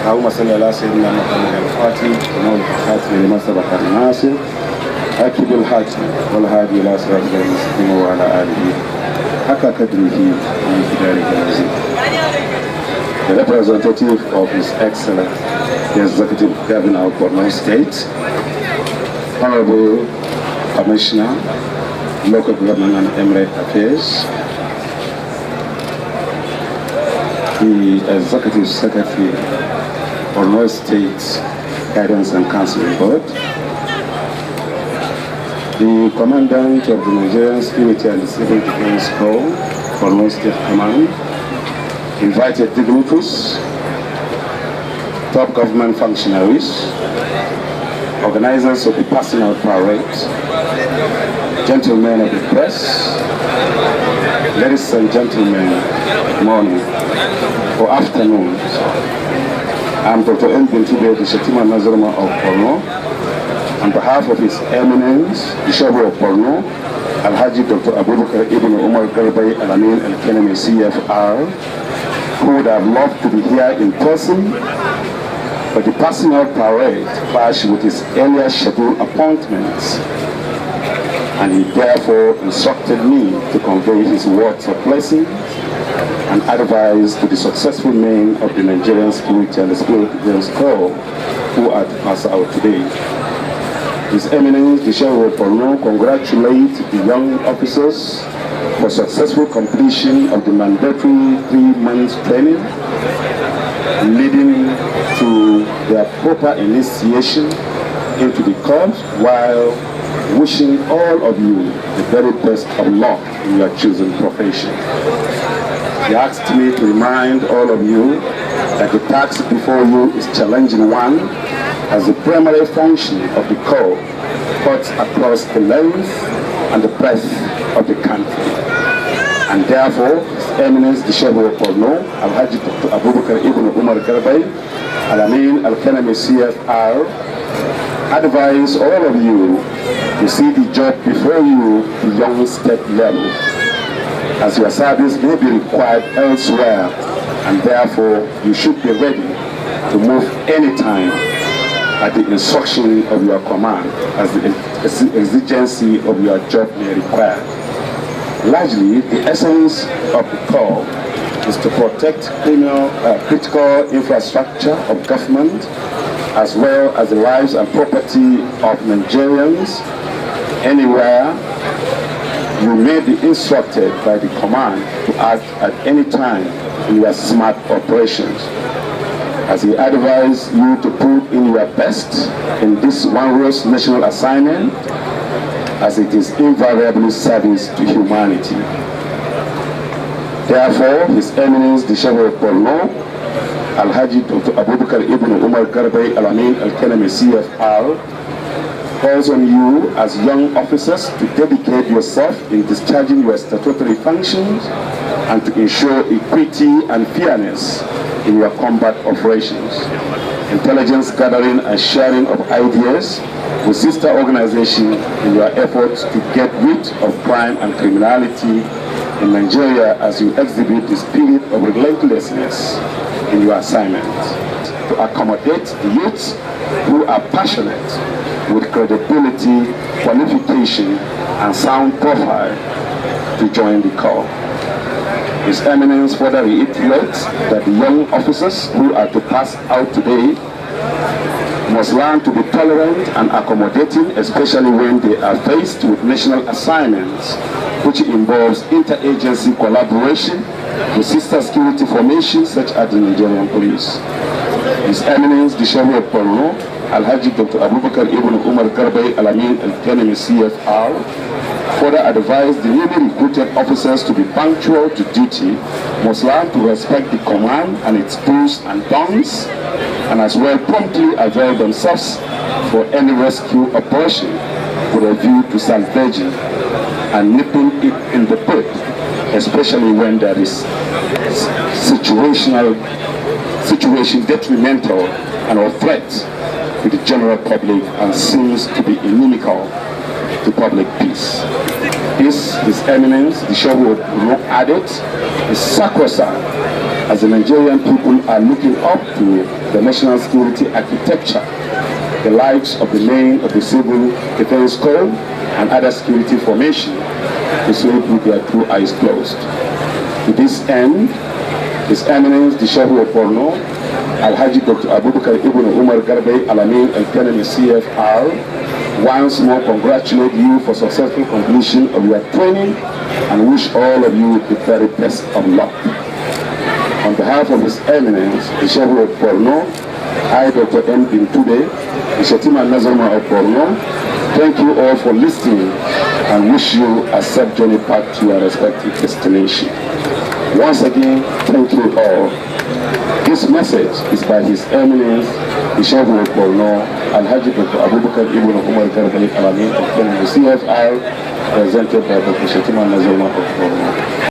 اللهم صل على سيدنا محمد الفاتح ونور الخاتم لما سبق الناصر أكد الحاتم والهادي إلى صراطك المستقيم وعلى آله حق قدره ومقداره العظيم. The representative of His Excellency, the Executive Governor of Borno State, Honorable Commissioner, Local Government and Emirate Affairs, the Executive Secretary, Borno State Guidance and Counseling Board, the Commandant of the Nigerian Security and Civil Defense Corps, Borno State Command, invited dignitaries, top government functionaries, organizers of the passing out parade, gentlemen of the press, ladies and gentlemen, morning or afternoon. I'm Dr. Bintube, the Shettima Nazaruma of Borno. On behalf of His Eminence, the Shettima of Borno, Alhaji Dr. Abubakar Ibn Umar Garbai Alamin Al-Kenemi CFR, who would have loved to be here in person, but the passing out parade clashed with his earlier scheduled appointments, and he therefore instructed me to convey his words of blessing and advice to the successful men of the Nigerian Security and the Civil Defense Corps who are to pass out today. His Eminence, the Sheriff of Borno, congratulates the young officers for successful completion of the mandatory 3-month training, leading to their proper initiation into the corps, while wishing all of you the very best of luck in your chosen profession. He asked me to remind all of you that the task before you is challenging one, as the primary function of the corps cuts across the length and the breadth of the country. And therefore, His Eminence, the Sheikh of Borno, Alhaji Dr. Abubakar Ibn Umar Garbai, Alamin Al-Kenemi CFR, advise all of you to see the job before you beyond step level, as your service may be required elsewhere, and therefore you should be ready to move anytime at the instruction of your command, as the exigency of your job may require. Largely, the essence of the Corps is to protect critical infrastructure of government, as well as the lives and property of Nigerians. Anywhere you may be instructed by the command to act at any time in your smart operations, as he advised you to put in your best in this onerous national assignment, as it is invariably service to humanity. Therefore, His Eminence, the Sheikh of Borno, Alhaji Dr. Abubakar Ibn Umar Garbai Alamin Al-Kenemi CFR, calls on you as young officers to dedicate yourself in discharging your statutory functions and to ensure equity and fairness in your combat operations, intelligence gathering and sharing of ideas with sister organizations in your efforts to get rid of crime and criminality in Nigeria, as you exhibit the spirit of relentlessness in your assignment, to accommodate the youths who are passionate with credibility, qualification, and sound profile to join the Corps. His Eminence further reiterates that the young officers who are to pass out today must learn to be tolerant and accommodating, especially when they are faced with national assignments, which involves interagency collaboration with sister security formations such as the Nigerian police. His Eminence, the Sheikh of Borno, Alhaji Dr. Abubakar Ibn Umar Garbai Alamin Al-Kenemi CFR, further advised the newly recruited officers to be punctual to duty, must learn to respect the command and its do's and don'ts, and as well promptly avail themselves for any rescue operation with a view to salvaging and nipping it in the bud, especially when there is situation detrimental and or threat to the general public and seems to be inimical to public peace. This, His Eminence, the Sheikh of Borno, added, is sacrosanct as the Nigerian people are looking up to the national security architecture, the likes of the main of the Civil Defense Corps and other security formation to sleep with their two eyes closed. To this end, His Eminence the Sheikh of Borno, Alhaji Dr. Abubakar Ibn Umar Garbe Alamin Al-Kanami CFR, once more congratulate you for successful completion of your training and wish all of you the very best of luck. On behalf of His Eminence the Sheikh of Borno, I, Dr. M. Bintube, the Shettima Nazaruma of Borno, thank you all for listening and wish you a safe journey back to your respective destination. Once again, thank you all. This message is by His Eminence the Sheikh of Borno, Alhaji Dr. Abubakar Ibn Umar Garbe Alamin, CFR, presented by Dr. Shettima Nazaruma of Borno.